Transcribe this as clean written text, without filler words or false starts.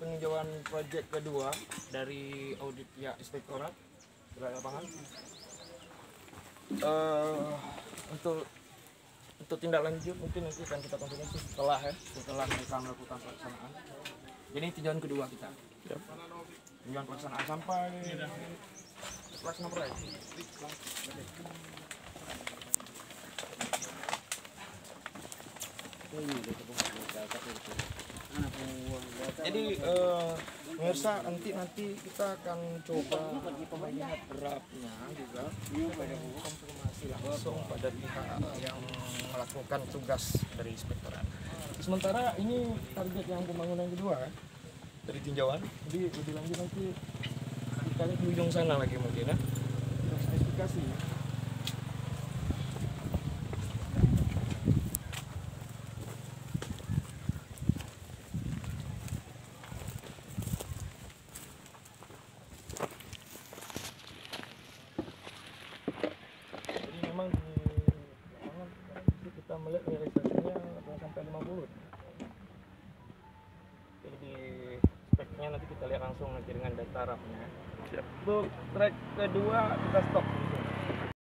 peninjauan proyek kedua dari audit ya Inspektorat Wilayah Lapangan. Untuk tindak lanjut mungkin nanti akan kita konfirmasi setelah mereka melakukan pelaksanaan. Jadi tinjauan kedua kita. Tinjauan pelaksanaan sampai pelaksanaan proyek. Jadi pemirsa nanti kita akan coba melihat draftnya juga konfirmasi langsung pada pihak yang melakukan tugas dari inspektorat. Sementara ini target yang pembangunan kedua dari tinjauan. Jadi lebih lanjut nanti kita lihat di ujung sana lagi mungkin ya. Spesifikasi. Memang di lapangan kita melihat realisasinya sampai 50. Jadi di speknya nanti kita lihat langsung nanti dengan data rapnya. Untuk track kedua kita stop.